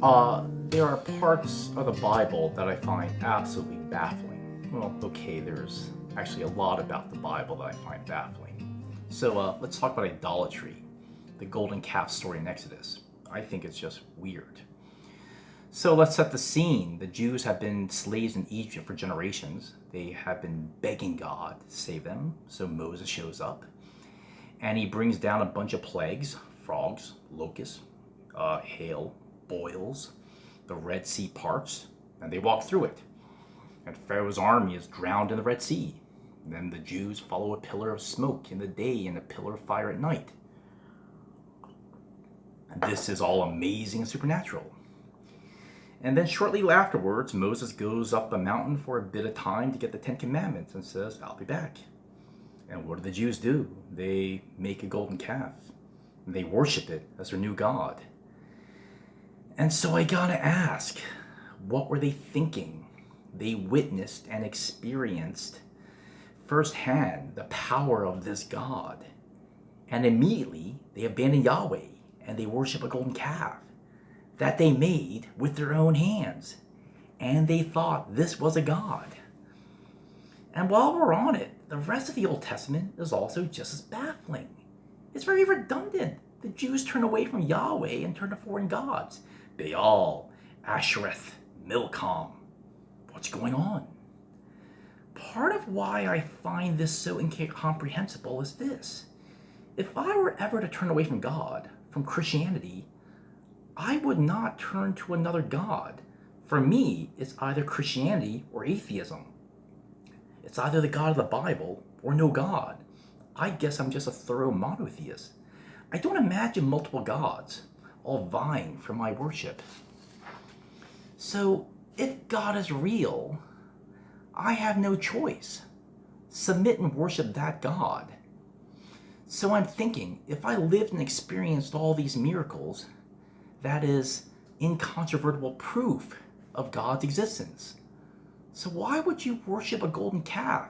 There are parts of the Bible that I find absolutely baffling. Well, okay, there's actually a lot about the Bible that I find baffling. So let's talk about idolatry, the golden calf story in Exodus. I think it's just weird. So let's set the scene. The Jews have been slaves in Egypt for generations. They have been begging God to save them. So Moses shows up and he brings down a bunch of plagues: frogs, locusts, hail, boils. The Red Sea parts, and they walk through it. And Pharaoh's army is drowned in the Red Sea. Then the Jews follow a pillar of smoke in the day and a pillar of fire at night. And this is all amazing and supernatural. And then shortly afterwards, Moses goes up the mountain for a bit of time to get the Ten Commandments and says, "I'll be back." And what do the Jews do? They make a golden calf. And they worship it as their new god. And so I gotta ask, what were they thinking? They witnessed and experienced firsthand the power of this God. And immediately they abandon Yahweh and they worship a golden calf that they made with their own hands. And they thought this was a God. And while we're on it, the rest of the Old Testament is also just as baffling. It's very redundant. The Jews turn away from Yahweh and turn to foreign gods. Baal, Ashereth, Milcom. What's going on? Part of why I find this so incomprehensible is this. If I were ever to turn away from God, from Christianity, I would not turn to another God. For me, it's either Christianity or atheism. It's either the God of the Bible or no God. I guess I'm just a thorough monotheist. I don't imagine multiple gods all vying for my worship. So, if God is real, I have no choice. Submit and worship that God. So I'm thinking, if I lived and experienced all these miracles, that is incontrovertible proof of God's existence. So why would you worship a golden calf?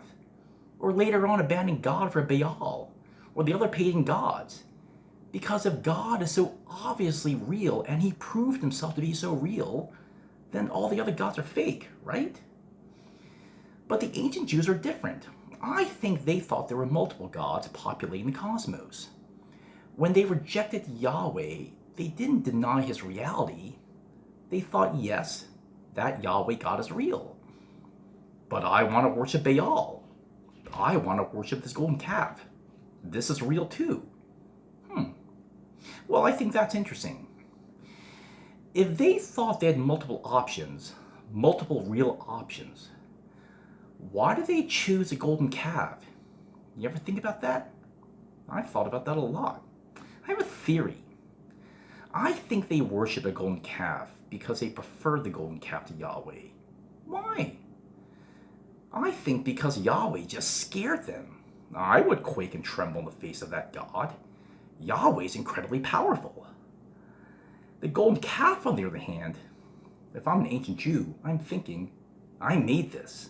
Or later on abandon God for Baal or the other pagan gods? Because if God is so obviously real and he proved himself to be so real, then all the other gods are fake, right? But the ancient Jews are different. I think they thought there were multiple gods populating the cosmos. When they rejected Yahweh, they didn't deny his reality. They thought, yes, that Yahweh God is real. But I want to worship Baal. I want to worship this golden calf. This is real too. Well, I think that's interesting. If they thought they had multiple options, multiple real options, why do they choose a golden calf? You ever think about that? I've thought about that a lot. I have a theory. I think they worship a golden calf because they prefer the golden calf to Yahweh. Why? I think because Yahweh just scared them. I would quake and tremble in the face of that God. Yahweh's incredibly powerful. The golden calf, on the other hand, if I'm an ancient Jew, I'm thinking, I made this.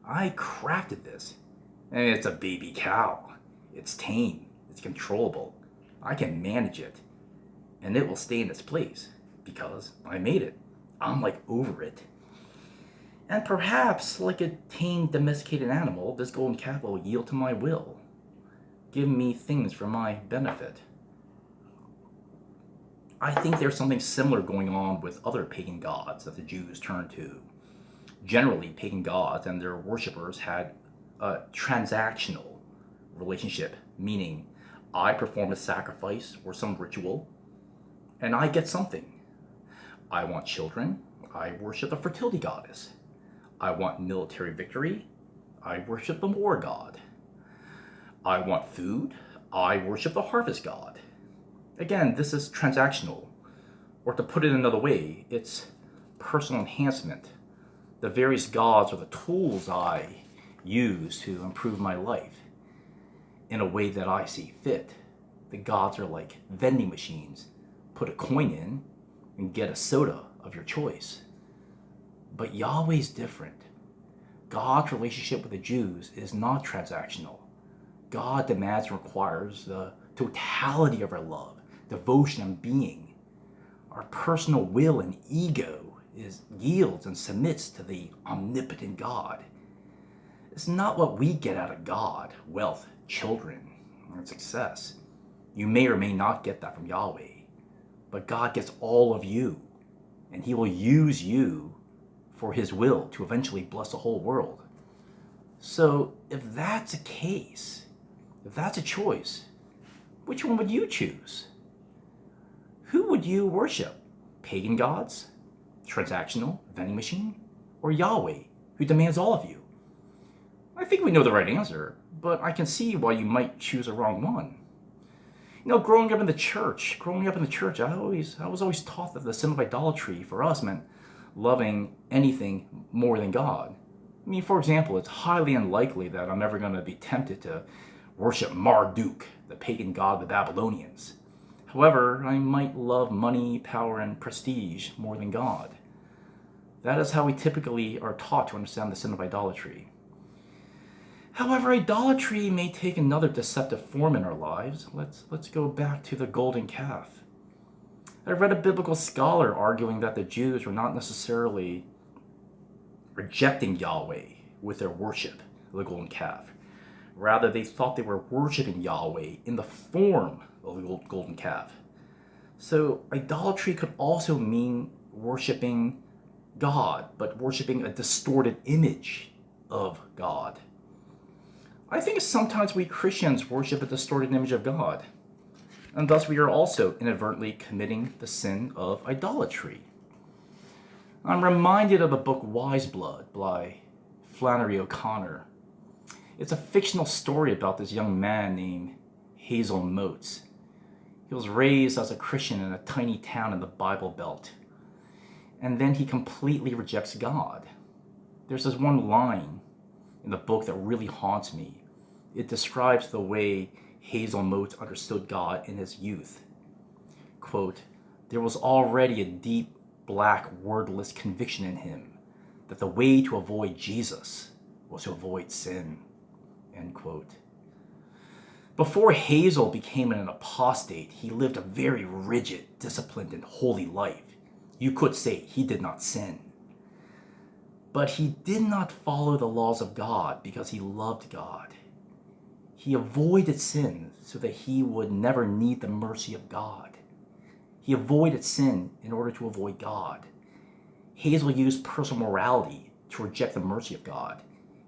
I crafted this. And it's a baby cow. It's tame. It's controllable. I can manage it. And it will stay in its place because I made it. I'm like over it. And perhaps, like a tame domesticated animal, this golden calf will yield to my will. Give me things for my benefit. I think there's something similar going on with other pagan gods that the Jews turn to. Generally, pagan gods and their worshippers had a transactional relationship, meaning I perform a sacrifice or some ritual, and I get something. I want children, I worship the fertility goddess. I want military victory, I worship the war god. I want food, I worship the harvest god. Again, this is transactional. Or to put it another way, it's personal enhancement. The various gods are the tools I use to improve my life in a way that I see fit. The gods are like vending machines. Put a coin in and get a soda of your choice. But Yahweh's different. God's relationship with the Jews is not transactional. God demands and requires the totality of our love, devotion, and being. our personal will and ego yields and submits to the omnipotent God. It's not what we get out of God, wealth, children, or success. You may or may not get that from Yahweh, but God gets all of you, and he will use you for his will to eventually bless the whole world. So if that's a case, if that's a choice, which one would you choose? Who would you worship? Pagan gods, transactional, vending machine, or Yahweh, who demands all of you? I think we know the right answer, but I can see why you might choose a wrong one. Growing up in the church, I was always taught that the sin of idolatry for us meant loving anything more than God. For example, it's highly unlikely that I'm ever going to be tempted to worship Marduk, the pagan god of the Babylonians. However, I might love money, power, and prestige more than God. That is how we typically are taught to understand the sin of idolatry. However, idolatry may take another deceptive form in our lives. Let's go back to the golden calf. I read a biblical scholar arguing that the Jews were not necessarily rejecting Yahweh with their worship of the golden calf. Rather, they thought they were worshiping Yahweh in the form of the golden calf. So idolatry could also mean worshiping God, but worshiping a distorted image of God. I think sometimes we Christians worship a distorted image of God, and thus we are also inadvertently committing the sin of idolatry. I'm reminded of the book Wise Blood by Flannery O'Connor. It's a fictional story about this young man named Hazel Motes. He was raised as a Christian in a tiny town in the Bible Belt, and then he completely rejects God. There's this one line in the book that really haunts me. It describes the way Hazel Motes understood God in his youth. Quote, "There was already a deep, black, wordless conviction in him that the way to avoid Jesus was to avoid sin." End quote. Before Hazel became an apostate, he lived a very rigid, disciplined, and holy life. You could say he did not sin. But he did not follow the laws of God because he loved God. He avoided sin so that he would never need the mercy of God. He avoided sin in order to avoid God. Hazel used personal morality to reject the mercy of God.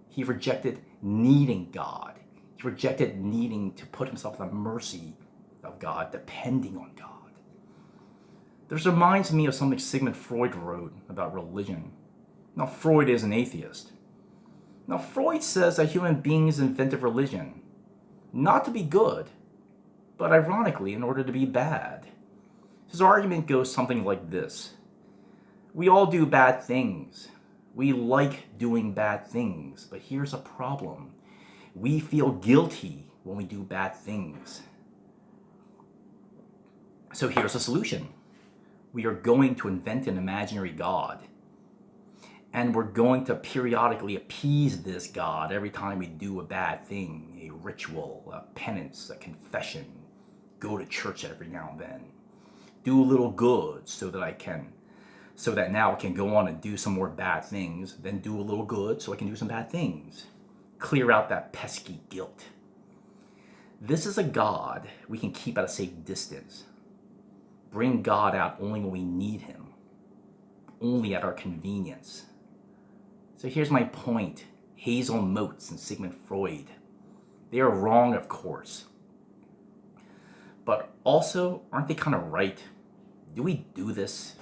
He rejected needing God. He rejected needing to put himself in the mercy of God, depending on God. This reminds me of something Sigmund Freud wrote about religion. Now, Freud is an atheist. Now, Freud says that human beings invented religion, not to be good, but ironically, in order to be bad. His argument goes something like this. We all do bad things. We like doing bad things, but here's a problem. We feel guilty when we do bad things. So here's a solution. We are going to invent an imaginary God, and we're going to periodically appease this God every time we do a bad thing, a ritual, a penance, a confession, go to church every now and then, do a little good so that now I can go on and do some more bad things, then do a little good so I can do some bad things. Clear out that pesky guilt. This is a God we can keep at a safe distance. Bring God out only when we need him, only at our convenience. So here's my point. Hazel Motes and Sigmund Freud. They are wrong, of course. But also, aren't they kind of right? Do we do this?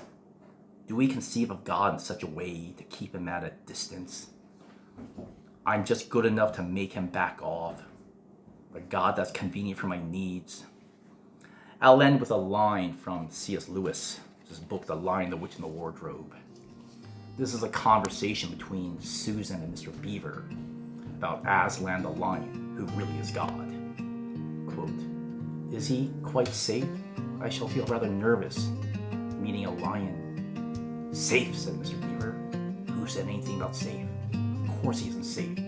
Do we conceive of God in such a way to keep him at a distance? I'm just good enough to make him back off. A God that's convenient for my needs. I'll end with a line from C.S. Lewis, his book, The Lion, the Witch, and the Wardrobe. This is a conversation between Susan and Mr. Beaver about Aslan the lion, who really is God. Quote, "Is he quite safe? I shall feel rather nervous meeting a lion." "Safe," said Mr. Beaver. "Who said anything about safe? Of course he isn't safe.